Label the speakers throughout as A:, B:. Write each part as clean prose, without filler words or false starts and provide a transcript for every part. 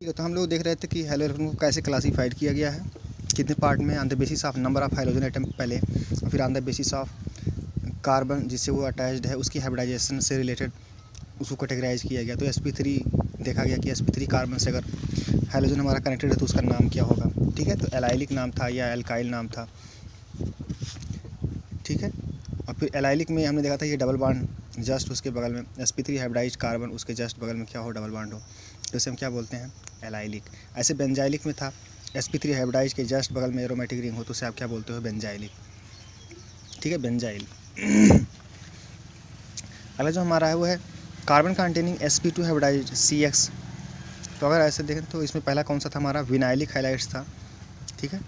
A: है, तो हम लोग देख रहे थे कि हैलोजन को कैसे क्लासीफाइड किया गया है, कितने पार्ट में, on the basis of number of halogen atom पहले, और फिर on the basis of carbon जिससे वो अटैच्ड है उसकी हाइब्रिडाइजेशन से रिलेटेड उसको कैटेगराइज किया गया। तो sp3 देखा गया कि sp3 कार्बन से अगर हैलोजन हमारा कनेक्टेड है तो उसका नाम क्या होगा। ठीक है, तो एलाइलिक नाम था या एल्काइल नाम था। ठीक है, और फिर एलाइलिक में हमने देखा था ये डबल बॉन्ड जस्ट उसके बगल में sp3 हाइब्रिडाइज्ड कार्बन उसके जस्ट बगल में क्या हो, डबल बॉन्ड हो, तो इसे हम क्या बोलते हैं, एलाइलिक। ऐसे बेंजाइलिक में था sp3 हाइब्रिडाइज्ड के जस्ट बगल में एरोमेटिक रिंग हो तो उसे आप क्या बोलते हो, बेंजाइलिक। ठीक है, बेंजाइल। अगला जो हमारा है वो है carbon containing sp2 hybridised CX। तो अगर ऐसे देखें तो इसमें पहला कौन सा था हमारा, विनाइलिक हैलाइड्स था। ठीक है,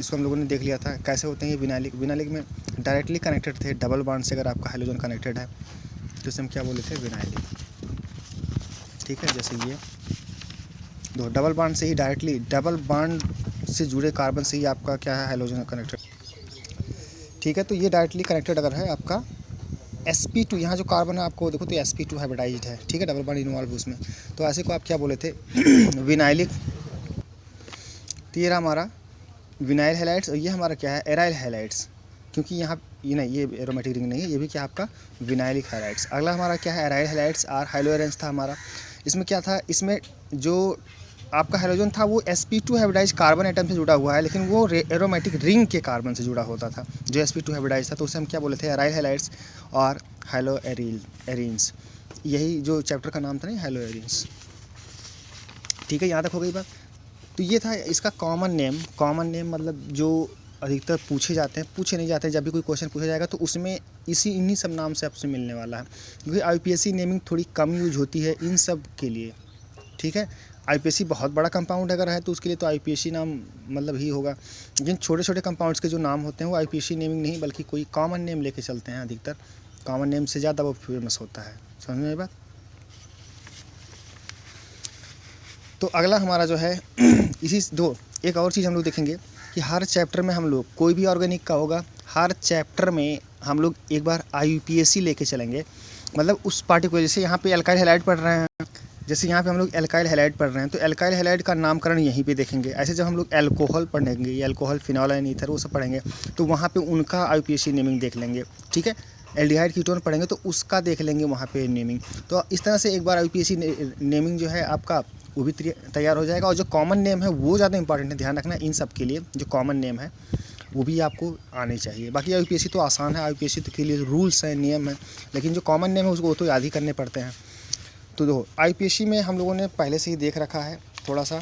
A: इसको हम लोगों ने देख लिया था कैसे होते हैं ये विनाइलिक। विनाइलिक में डायरेक्टली कनेक्टेड थे, डबल बॉन्ड से अगर आपका हाइड्रोजन कनेक्टेड है तो इसे हम क्या बोले थे, विनाइलिक। ठीक है, जैसे ये दो डबल बॉन्ड से ही डायरेक्टली, डबल बॉन्ड से जुड़े कार्बन से ही आपका क्या है, हाइड्रोजन कनेक्टेड। ठीक है, तो ये डायरेक्टली कनेक्टेड अगर है आपका sp2, यहाँ जो कार्बन है आपको देखो तो sp2 हाइब्रिडाइज्ड है। ठीक है, डबल बॉन्ड इन्वॉल्व उसमें, तो ऐसे को आप क्या बोले थे, विनाइलिक। तो ये रहा हमारा विनाइल हैलाइड्स, और ये हमारा क्या है, एराइल हैलाइड्स, क्योंकि यहाँ ये नहीं, ये एरोमेटिक रिंग नहीं है, ये भी क्या आपका विनाइलिक हैलाइड्स। अगला हमारा क्या है, एराइल हैलाइड्स और हाइलोरेंस था हमारा। इसमें क्या था, इसमें जो आपका हाइड्रोजन था वो sp2 हाइब्रिडाइज कार्बन एटम से जुड़ा हुआ है, लेकिन वो एरोमेटिक रिंग के कार्बन से जुड़ा होता था जो sp2 हाइब्रिडाइज था, तो उसे हम क्या बोले थे, एराइल हैलाइड्स और हाइलो एरीन्स। यही जो चैप्टर का नाम था नहीं, हाइलो एरीन्स। ठीक है, यहाँ तक हो गई बात। तो ये था इसका कॉमन नेम। कॉमन नेम मतलब जो अधिकतर पूछे जाते हैं, पूछे नहीं जाते हैं, जब भी कोई क्वेश्चन पूछा जाएगा तो उसमें इन्हीं सब नाम से आपसे मिलने वाला है, क्योंकि IUPAC नेमिंग थोड़ी कम यूज होती है इन सब के लिए। ठीक है, IUPAC बहुत बड़ा कंपाउंड अगर है तो उसके लिए तो IUPAC नाम मतलब ही होगा, लेकिन छोटे छोटे कंपाउंड्स के जो नाम होते हैं वो IUPAC नेमिंग नहीं बल्कि कोई कॉमन नेम लेके चलते हैं। अधिकतर कॉमन नेम से ज़्यादा वो फेमस होता है। समझ में बात। तो अगला हमारा जो है एक और चीज़ हम लोग देखेंगे कि हर चैप्टर में हम लोग कोई भी ऑर्गेनिक का होगा, हर चैप्टर में हम लोग एक बार IUPAC लेके चलेंगे। मतलब उस पार्टिकुलर, जैसे यहाँ पे एल्काइल हैलाइड पढ़ रहे हैं, जैसे यहाँ पे हम लोग एल्काइल हैलाइड पढ़ रहे हैं तो एल्काइल हैलाइड का नामकरण यहीं पे देखेंगे। ऐसे जब हम लोग एल्कोहल पढ़ेंगे, ये एल्कोहल, फिनॉल एंड ईथर वो सब पढ़ेंगे तो वहाँ पे उनका IUPAC नेमिंग देख लेंगे। ठीक है, एल्डिहाइड कीटोन पढ़ेंगे तो उसका देख लेंगे वहाँ पे नेमिंग। तो इस तरह से एक बार IUPAC नेमिंग जो है आपका वो भी तैयार हो जाएगा। और जो कॉमन नेम है वो ज़्यादा इंपॉर्टेंट है, ध्यान रखना इन सब के लिए जो कॉमन नेम है वो भी आपको आने चाहिए। बाकी IUPAC तो आसान है, IUPAC तो के लिए रूल्स हैं, नियम हैं, लेकिन जो कॉमन नेम है उसको तो याद ही करने पड़ते हैं। तो देखो IUPAC में हम लोगों ने पहले से ही देख रखा है थोड़ा सा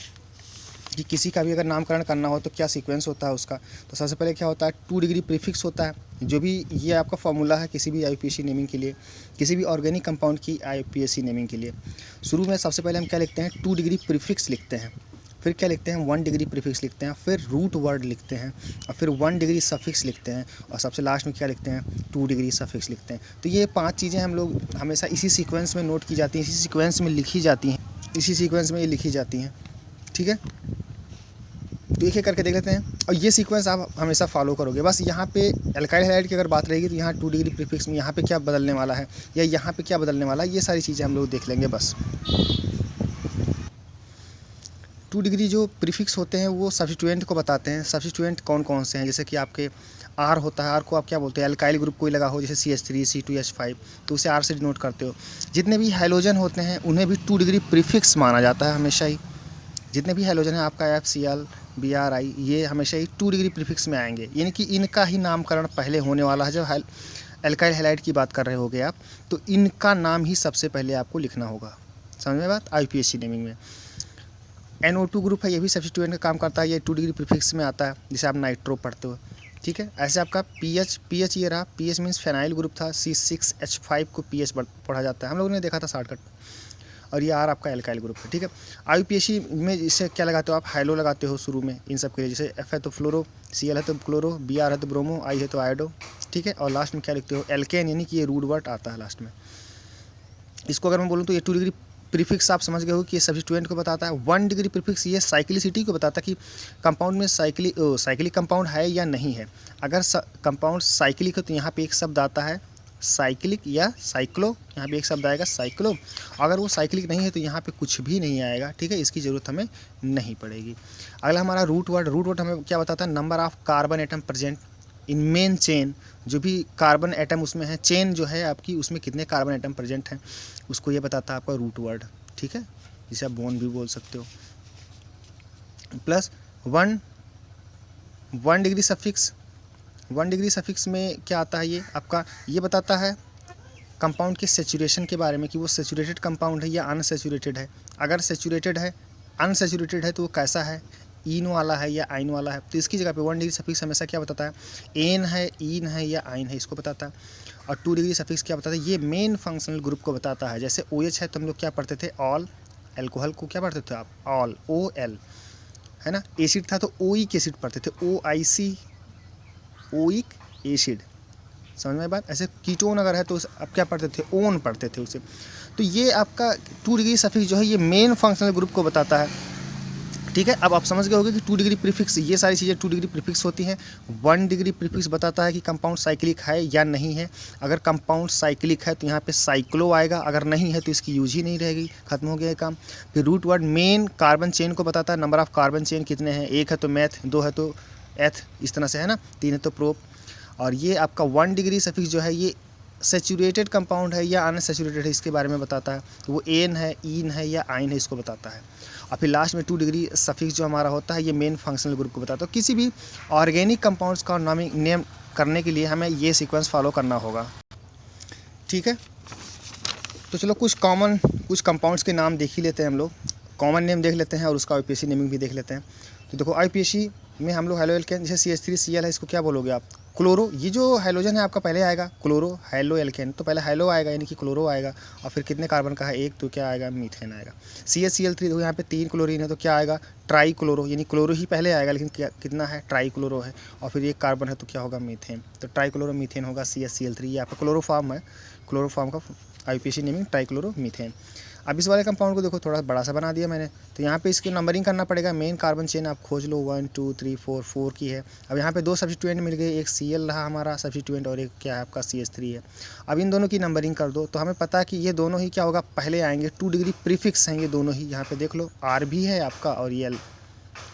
A: कि किसी का भी अगर नामकरण करना हो तो क्या सीक्वेंस होता है उसका। तो सबसे पहले क्या होता है, 2 डिग्री प्रीफिक्स होता है, जो भी ये आपका फॉर्मूला है किसी भी IUPAC नेमिंग के लिए, किसी भी ऑर्गेनिक कंपाउंड की IUPAC नेमिंग के लिए। शुरू में सबसे पहले हम क्या लिखते हैं, 2 डिग्री प्रीफिक्स लिखते हैं, फिर क्या लिखते हैं, 1 डिग्री प्रीफिक्स लिखते हैं, फिर रूट वर्ड लिखते हैं, और फिर 1 डिग्री सफिक्स लिखते हैं, और सबसे लास्ट में क्या लिखते हैं, 2 डिग्री सफिक्स लिखते हैं। तो ये 5 चीज़ें हम लोग हमेशा इसी सीक्वेंस में नोट की जाती हैं, इसी सीक्वेंस में लिखी जाती हैं, इसी सीक्वेंस में ये लिखी जाती हैं। ठीक है, तो एक एक करके देख लेते हैं, और ये सीक्वेंस आप हमेशा फॉलो करोगे। बस यहाँ पे एल्काइल हैलाइड की अगर बात रहेगी तो यहाँ 2 डिग्री प्रीफिक्स में यहाँ पे क्या बदलने वाला है या यहाँ पे क्या बदलने वाला है, ये सारी चीज़ें हम लोग देख लेंगे बस। 2 डिग्री जो प्रीफिक्स होते हैं वो सब्स्टिट्यूएंट को बताते हैं। सब्स्टिट्यूएंट कौन कौन से हैं, जैसे कि आपके R होता है, R को आप क्या बोलते हैं, एल्काइल ग्रुप कोई लगा हो जैसे CH3 C2H5 तो उसे R से डिनोट करते हो। जितने भी हैलोजन होते हैं उन्हें भी 2 डिग्री प्रीफिक्स माना जाता है हमेशा ही। जितने भी हैलोजन है आपका FCl BRI ये हमेशा ही 2 डिग्री प्रीफिक्स में आएंगे, यानी कि इनका ही नामकरण पहले होने वाला है। जब एल्काइल हैलाइड की बात कर रहे होगे आप तो इनका नाम ही सबसे पहले आपको लिखना होगा। समझ में बात। IUPAC नेमिंग में NO2 ग्रुप है, ये भी सब्स्टिट्यूएंट का काम करता है, ये 2 डिग्री प्रीफिक्स में आता है, जिसे आप नाइट्रो पढ़ते हो। ठीक है, ऐसे आपका PH ये रहा, PH मीन्स फेनाइल ग्रुप था, C6H5 को PH पढ़ा जाता है, हम लोगों ने देखा था शॉर्टकट। और ये R आपका एल्काइल ग्रुप है। ठीक है, IUPAC में इससे क्या लगाते हो आप, हाइलो लगाते हो शुरू में इन सब के लिए, जैसे F है तो फ्लोरो, Cl है तो क्लोरो, Br है तो ब्रोमो, I है तो आयोडो। ठीक है, और लास्ट में क्या लिखते हो, एल्केन, यानी कि ये रूट वर्ड आता है लास्ट में। इसको अगर मैं बोलूँ तो ये 2 डिग्री प्रीफिक्स आप समझ गए हो कि ये सब्स्टिट्यूएंट को बताता है। 1 डिग्री प्रीफिक्स ये साइक्लिसिटी को बताता है कि कंपाउंड में साइक्लिक कंपाउंड है या नहीं है। अगर कंपाउंड साइक्लिक है तो यहाँ पे एक शब्द आता है साइक्लिक या साइक्लो, यहाँ पे एक शब्द आएगा साइक्लो। अगर वो साइक्लिक नहीं है तो यहाँ पे कुछ भी नहीं आएगा, ठीक है, इसकी ज़रूरत हमें नहीं पड़ेगी। अगला हमारा रूट वर्ड हमें क्या बताता है, number of carbon atom present in main chain, जो भी कार्बन एटम उसमें है, चेन जो है आपकी उसमें कितने कार्बन एटम प्रेजेंट हैं, उसको ये बताता है आपका रूट वर्ड, ठीक है, जिसे आप बोन भी बोल सकते हो। Plus 1 degree suffix, 1 degree suffix में क्या आता है, ये आपका ये बताता है कंपाउंड के सेचुरेशन के बारे में कि वो सेचुरेटेड कंपाउंड है या अनसेचुरेटेड है। अगर सेचुरेटेड है, अनसेचुरेटेड है तो वो कैसा है, ईन वाला है या आइन वाला है। तो इसकी जगह पे 1 डिग्री सफिक्स हमेशा क्या बताता है, एन है, ईन है या आइन है, इसको बताता है। और 2 डिग्री सफिक्स क्या बताता है, ये मेन फंक्शनल ग्रुप को बताता है। जैसे OH है तो हम लोग क्या पढ़ते थे, ऑल, एल्कोहल को क्या पढ़ते थे आप, ऑल, OL, है ना। एसिड था तो ओइक एसिड पढ़ते थे, OIC, ओइक एसिड, समझ में बात। ऐसे कीटोन अगर है तो आप क्या पढ़ते थे, ओन पढ़ते थे उसे। तो ये आपका 2 डिग्री सफिक्स जो है ये मेन फंक्शनल ग्रुप को बताता है, ठीक है। अब आप समझ गए होंगे कि 2 डिग्री प्रीफिक्स, ये सारी चीज़ें 2 डिग्री प्रीफिक्स होती हैं। 1 डिग्री प्रीफिक्स बताता है कि कंपाउंड साइक्लिक है या नहीं है। अगर कंपाउंड साइक्लिक है तो यहाँ पे साइक्लो आएगा, अगर नहीं है तो इसकी यूज ही नहीं रहेगी, खत्म हो गया ये काम। फिर root word main carbon chain को बताता है, नंबर ऑफ कार्बन चेन कितने हैं, 1 है तो मैथ, 2 है तो एथ, इस तरह से है ना, 3 है तो प्रोप। और ये आपका 1 डिग्री सफिक्स जो है ये सेचुरेटेड कंपाउंड है या अनसेचुरेटेड है, इसके बारे में बताता है। तो वो एन है, ईन है या आइन है, इसको बताता है। और फिर लास्ट में 2 डिग्री सफिक्स जो हमारा होता है ये मेन फंक्शनल ग्रुप को बताता है। तो किसी भी ऑर्गेनिक कंपाउंड्स का नेम करने के लिए हमें ये सीक्वेंस फॉलो करना होगा, ठीक है। तो चलो कुछ कंपाउंड्स के नाम देख ही लेते हैं हम लोग, कॉमन नेम देख लेते हैं और उसका IUPAC नेमिंग भी देख लेते हैं। तो देखो IUPAC में हम लोग हेलो एल्केन, जैसे CH3Cl है, इसको क्या बोलोगे आप, क्लोरो। ये जो हाइड्रोजन है आपका पहले आएगा क्लोरो, हेलो एल्केन, तो पहले हेलो आएगा यानी कि क्लोरो आएगा। और फिर कितने कार्बन का है, 1, तो क्या आएगा, मीथेन आएगा। CHCl3 देखो यहाँ पे 3 क्लोरीन है तो क्या आएगा, ट्राई क्लोरो, यानी क्लोरो ही पहले आएगा लेकिन कितना है, ट्राई क्लोरो है। और फिर 1 कार्बन है तो क्या होगा, मीथेन, तो ट्राई क्लोरो मीथेन होगा CHCl3। ये आपका क्लोरोफॉर्म है, क्लोरोफॉर्म का IUPAC naming try chloro methane. अब इस वाले कंपाउंड को देखो थोड़ा बड़ा सा बना दिया मैंने, तो यहाँ पे इसकी नंबरिंग करना पड़ेगा। मेन कार्बन चेन आप खोज लो, 1 2 3 4 की है। अब यहाँ पे 2 सब्स्टिट्यूएंट मिल गए, एक Cl रहा हमारा सब्स्टिट्यूएंट और एक क्या है आपका CH3 है। अब इन दोनों की नंबरिंग कर दो तो हमें पता है कि ये दोनों ही क्या होगा, पहले आएंगे। 2 डिग्री प्रीफिक्स हैं ये दोनों ही, यहाँ पे देख लो R भी है आपका और ये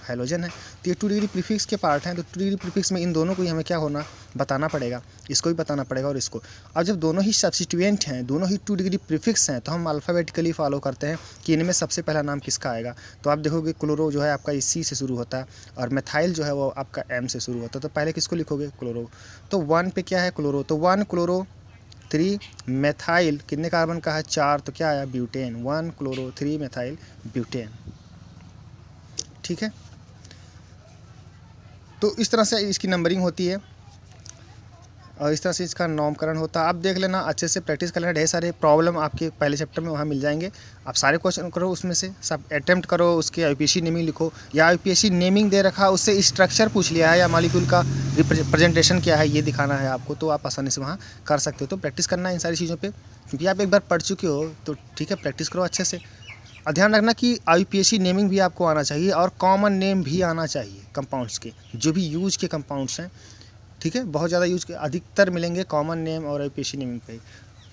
A: हाइड्रोजन है, तो ये 2 डिग्री प्रीफिक्स के पार्ट हैं। तो 2 डिग्री प्रीफिक्स में इन दोनों को ही हमें क्या होना, बताना पड़ेगा, इसको भी बताना पड़ेगा और इसको। अब जब दोनों ही सब्स्टिट्यूएंट हैं, दोनों ही 2 डिग्री प्रीफिक्स हैं, तो हम अल्फ़ाबेटिकली फॉलो करते हैं कि इनमें सबसे पहला नाम किसका आएगा। तो आप देखोगे क्लोरो जो है आपका C से शुरू होता है और मेथाइल जो है वो आपका M से शुरू होता है। तो पहले किसको लिखोगे, क्लोरो। तो 1 पे क्या है, क्लोरो, तो 1 क्लोरो 3 मेथाइल, कितने कार्बन का है, 4, तो क्या आया, ब्यूटेन। 1 क्लोरो 3 मेथाइल ब्यूटेन, ठीक है। तो इस तरह से इसकी नंबरिंग होती है और इस तरह से इसका नामकरण होता है। आप देख लेना, अच्छे से प्रैक्टिस कर लेना, ढेर सारे प्रॉब्लम आपके पहले चैप्टर में वहाँ मिल जाएंगे। आप सारे क्वेश्चन करो, उसमें से सब अटेम्प्ट करो, उसके IUPAC नेमिंग लिखो, या IUPAC नेमिंग दे रखा उससे स्ट्रक्चर पूछ लिया है या मॉलिक्यूल का रिप्रेजेंटेशन क्या है ये दिखाना है आपको, तो आप आसानी से वहाँ कर सकते हो। तो प्रैक्टिस करना है इन सारी चीज़ों पर, क्योंकि आप एक बार पढ़ चुके हो तो ठीक है, प्रैक्टिस करो अच्छे से। और ध्यान रखना कि IUPAC नेमिंग भी आपको आना चाहिए और कॉमन नेम भी आना चाहिए कंपाउंड्स के, जो भी यूज के कंपाउंड्स हैं, ठीक है। बहुत ज़्यादा यूज के अधिकतर मिलेंगे कॉमन नेम और IUPAC नेमिंग पे।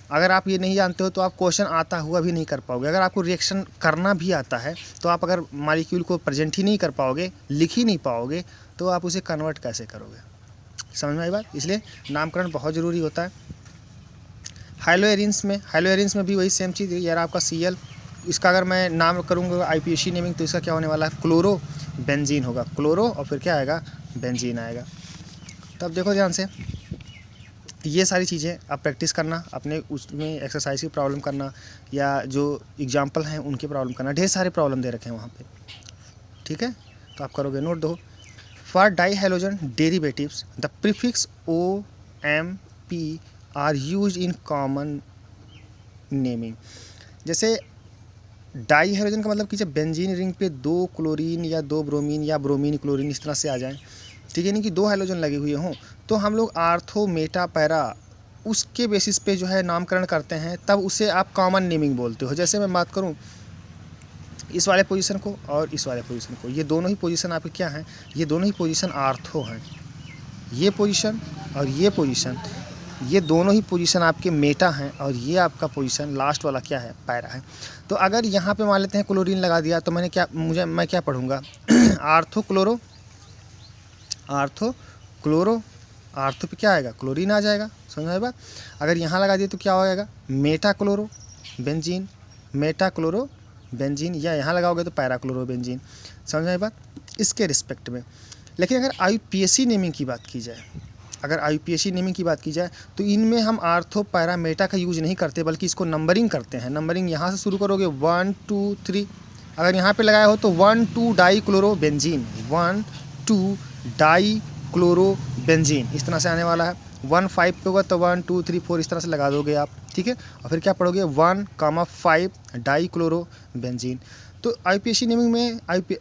A: अगर आप ये नहीं जानते हो तो आप क्वेश्चन आता हुआ भी नहीं कर पाओगे। अगर आपको रिएक्शन करना भी आता है तो आप अगर मॉलिक्यूल को प्रेजेंट ही नहीं कर पाओगे, लिख ही नहीं पाओगे, तो आप उसे कन्वर्ट कैसे करोगे, समझ में आई बात। इसलिए नामकरण बहुत ज़रूरी होता है। हाइलोएरिन्स में भी वही सेम चीज़, यार आपका Cl, इसका अगर मैं नाम करूँगा IUPAC नेमिंग तो इसका क्या होने वाला है, क्लोरो बेंजीन होगा, क्लोरो और फिर क्या आएगा, बेंजीन आएगा। तब देखो ध्यान से, ये सारी चीज़ें आप प्रैक्टिस करना, अपने उसमें एक्सरसाइज की प्रॉब्लम करना या जो एग्जाम्पल हैं उनकी प्रॉब्लम करना, ढेर सारे प्रॉब्लम दे रखे हैं वहाँ पे, ठीक है। तो आप करोगे, नोट दो। For di halogen derivatives the prefix OMP are use in common naming. जैसे डाई हाइड्रोजन का मतलब कि जब बेंजीन रिंग पे 2 क्लोरीन या 2 ब्रोमीन या ब्रोमीन क्लोरीन इस तरह से आ जाए, ठीक है, नहीं कि 2 हाइड्रोजन लगे हुए हों, तो हम लोग आर्थो मेटा पैरा उसके बेसिस पे जो है नामकरण करते हैं, तब उसे आप कॉमन नेमिंग बोलते हो। जैसे मैं बात करूं इस वाले पोजीशन को और इस वाले पोजीशन को, ये दोनों ही पोजीशन आपके क्या हैं, ये दोनों ही पोजीशन आर्थो हैं। ये पोजीशन और ये पोजीशन ये दोनों ही पोजीशन आपके मेटा हैं और ये आपका पोजीशन लास्ट वाला क्या है, पैरा है। तो अगर यहाँ पे मान लेते हैं क्लोरीन लगा दिया तो मैं क्या पढ़ूँगा आर्थो पे क्या आएगा, क्लोरीन आ जाएगा। समझ में बात। अगर यहाँ लगा दिए तो क्या हो जाएगा, मेटा क्लोरो बेंजीन, या यहाँ लगाओगे तो पैरा क्लोरो बेंजीन। समझ में बात इसके रिस्पेक्ट में। लेकिन अगर IUPAC नेमिंग की बात की जाए, तो इनमें हम आर्थो पैरा मेटा का यूज नहीं करते, बल्कि इसको नंबरिंग करते हैं। नंबरिंग यहाँ से शुरू करोगे 1 2 3, अगर यहाँ पे लगाया हो तो 1 2 die chloro benzene, 1 2 die chloro benzene, इस तरह से आने वाला है। 1 5 पे होगा तो 1 2 3 4 इस तरह से लगा दोगे आप, ठीक है। और फिर क्या पढ़ोगे 1,5 डाई क्लोरो बेंजीन। तो IUPAC नेमिंग में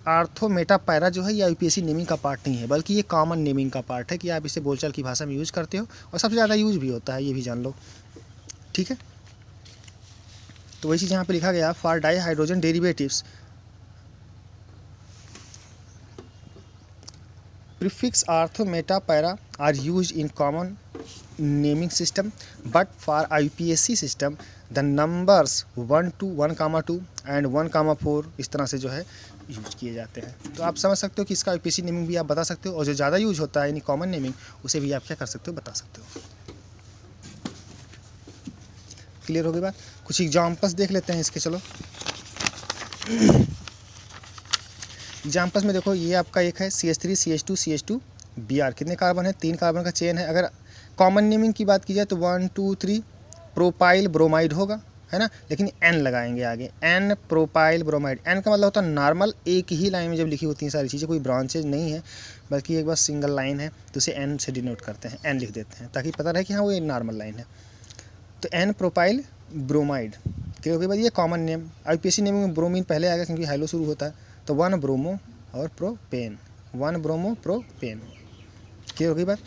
A: आर्थो मेटा पैरा जो है ये IUPAC नेमिंग का पार्ट नहीं है, बल्कि ये कॉमन नेमिंग का पार्ट है कि आप इसे बोलचाल की भाषा में यूज़ करते हो और सबसे ज़्यादा यूज भी होता है, ये भी जान लो, ठीक है। तो वही चीज़ यहाँ पे लिखा गया, for di hydrogen derivatives prefix artho meta para are used in common naming system, but for IUPAC system the numbers 1 to 1,2 and 1,4 इस तरह से जो है यूज किए जाते हैं। तो आप समझ सकते हो कि इसका IUPAC नेमिंग भी आप बता सकते हो, और जो ज़्यादा यूज होता है यानी कॉमन नेमिंग उसे भी आप क्या कर सकते हो, बता सकते हो। क्लियर हो गई बात। कुछ एग्जाम्पल्स देख लेते हैं इसके, चलो। एग्जाम्पल्स में देखो, ये आपका एक है CH3 CH2 CH2 Br, कितने कार्बन है, 3 कार्बन का चेन है। अगर कॉमन नेमिंग की बात की जाए तो 1 2 3 प्रोपाइल ब्रोमाइड होगा, है ना, लेकिन N लगाएंगे आगे, N प्रोपाइल ब्रोमाइड। N का मतलब होता है नॉर्मल, एक ही लाइन में जब लिखी होती हैं सारी चीज़ें, कोई ब्रांचेज नहीं है, बल्कि एक बार सिंगल लाइन है, तो उसे N से डिनोट करते हैं, N लिख देते हैं ताकि पता रहे कि हाँ वो एक नॉर्मल लाइन है। तो N प्रोपाइल ब्रोमाइड, क्योंकि भाई ये कॉमन नेम। IUPAC नेमिंग में ब्रोमीन पहले आएगा क्योंकि हाइलो शुरू होता है, तो 1 ब्रोमो और प्रोपेन, 1 ब्रोमो प्रोपेन। क्लियर हो गई बात।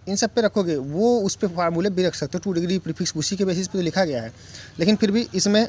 A: इन सब पे रखोगे, वो उस पे फार्मूले भी रख सकते हो, 2 डिग्री प्रीफिक्स उसी के बेसिस पे तो लिखा गया है, लेकिन फिर भी इसमें